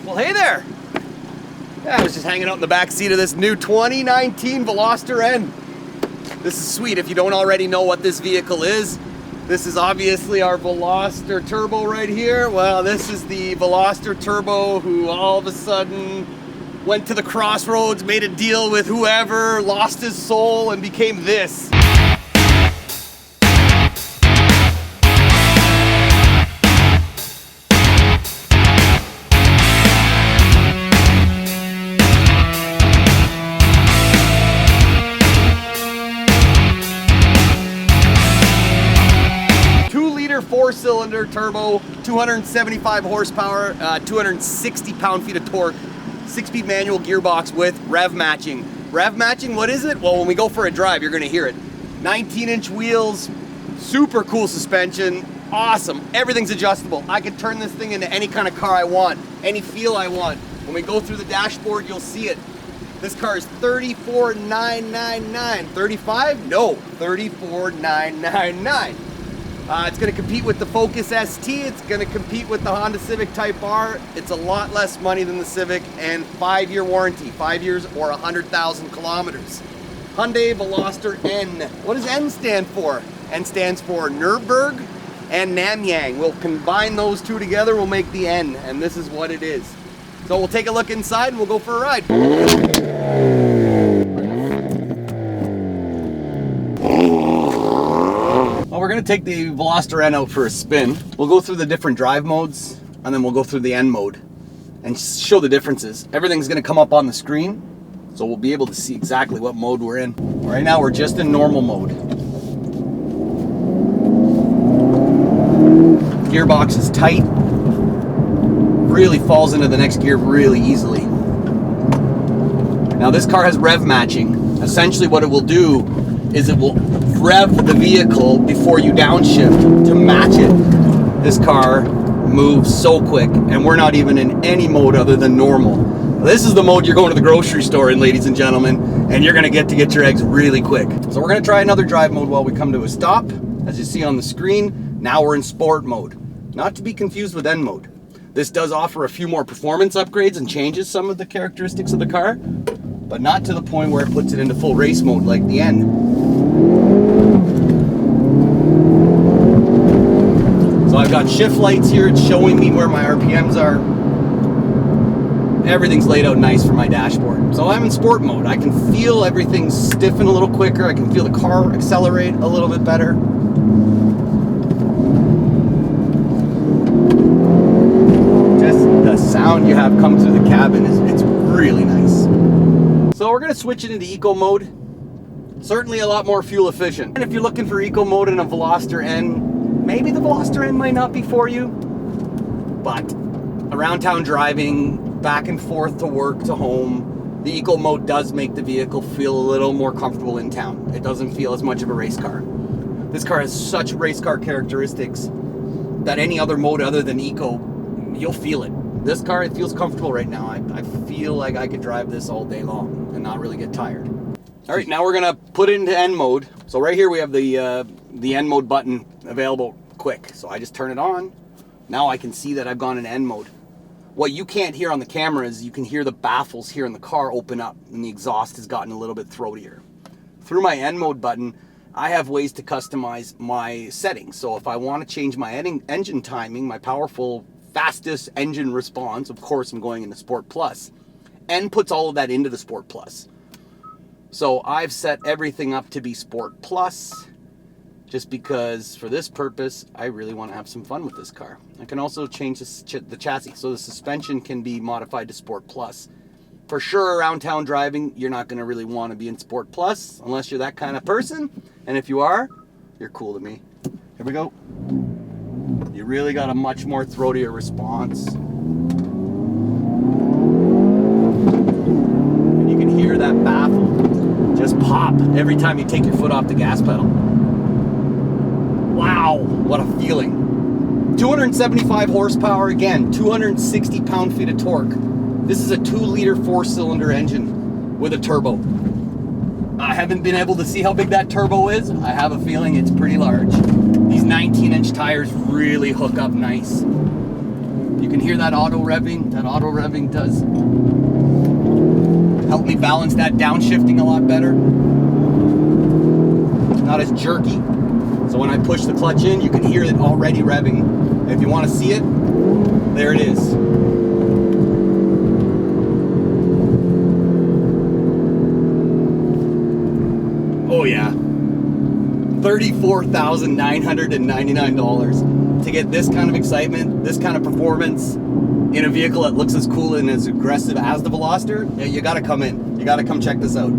Well, hey there. Yeah, I was just hanging out in the back seat of this new 2019 Veloster N. This is sweet. If you don't already know what this vehicle is, this is obviously our Veloster Turbo right here. Well, this is the Veloster Turbo who all of a sudden went to the crossroads, made a deal with whoever, lost his soul, and became this. Four-cylinder turbo, 275 horsepower, 260 pound-feet of torque, 6-speed manual gearbox with rev matching. Rev matching, what is it? Well, when we go for a drive, you're gonna hear it. 19-inch wheels, super cool suspension, awesome. Everything's adjustable. I can turn this thing into any kind of car I want, any feel I want. When we go through the dashboard, you'll see it. This car is $34,999. 35? No, $34,999. It's going to compete with the Focus ST, it's going to compete with the Honda Civic Type R. It's a lot less money than the Civic, and 5-year warranty, 5 years or 100,000 kilometers. Hyundai Veloster N. What does N stand for? N stands for Nürburgring and Namyang. We'll combine those two together, we'll make the N, and this is what it is. So we'll take a look inside and we'll go for a ride. Well, we're going to take the Veloster N out for a spin. We'll go through the different drive modes, and then we'll go through the N mode and show the differences. Everything's going to come up on the screen, so we'll be able to see exactly what mode we're in. Right now, we're just in normal mode. Gearbox is tight. Really falls into the next gear really easily. Now, this car has rev matching. Essentially, what it will do is it will rev the vehicle before you downshift to match it. This car moves so quick, and we're not even in any mode other than normal. This is the mode you're going to the grocery store in, ladies and gentlemen, and you're going to get your eggs really quick. So we're going to try another drive mode while we come to a stop. As you see on the screen, now we're in sport mode. Not to be confused with N mode. This does offer a few more performance upgrades and changes some of the characteristics of the car, but not to the point where it puts it into full race mode like the N. So I've got shift lights here, it's showing me where my RPMs are. Everything's laid out nice for my dashboard. So I'm in sport mode. I can feel everything stiffen a little quicker. I can feel the car accelerate a little bit better. Just the sound you have come through the cabin it's really nice. So we're gonna switch it into eco mode. Certainly a lot more fuel efficient. And if you're looking for eco mode in a Veloster N, maybe the Veloster N might not be for you, but around town driving, back and forth to work, to home, the eco mode does make the vehicle feel a little more comfortable in town. It doesn't feel as much of a race car. This car has such race car characteristics that any other mode other than eco, you'll feel it. This car, it feels comfortable right now. I feel like I could drive this all day long and not really get tired. All right, now we're gonna put it into N mode. So right here we have the N mode button available quick. So I just turn it on. Now I can see that I've gone in N mode. What you can't hear on the camera is you can hear the baffles here in the car open up and the exhaust has gotten a little bit throatier. Through my N mode button, I have ways to customize my settings. So if I want to change my engine timing, my powerful, fastest engine response, of course I'm going into Sport Plus. N puts all of that into the Sport Plus. So I've set everything up to be Sport Plus, just because for this purpose, I really want to have some fun with this car. I can also change the chassis, so the suspension can be modified to Sport Plus. For sure, around town driving, you're not going to really want to be in Sport Plus, unless you're that kind of person. And if you are, you're cool to me. Here we go. You really got a much more throatier response. And you can hear that baffle just pop every time you take your foot off the gas pedal. Wow, what a feeling. 275 horsepower, again, 260 pound-feet of torque. This is a 2-liter 4-cylinder engine with a turbo. I haven't been able to see how big that turbo is. I have a feeling it's pretty large. These 19-inch tires really hook up nice. You can hear hear that auto revving? That auto revving does help me balance that downshifting a lot better. Not as jerky. So when I push the clutch in, you can hear it already revving. If you want to see it, there it is. Oh yeah. $34,999 to get this kind of excitement, this kind of performance in a vehicle that looks as cool and as aggressive as the Veloster. Yeah, you gotta come in. You gotta come check this out.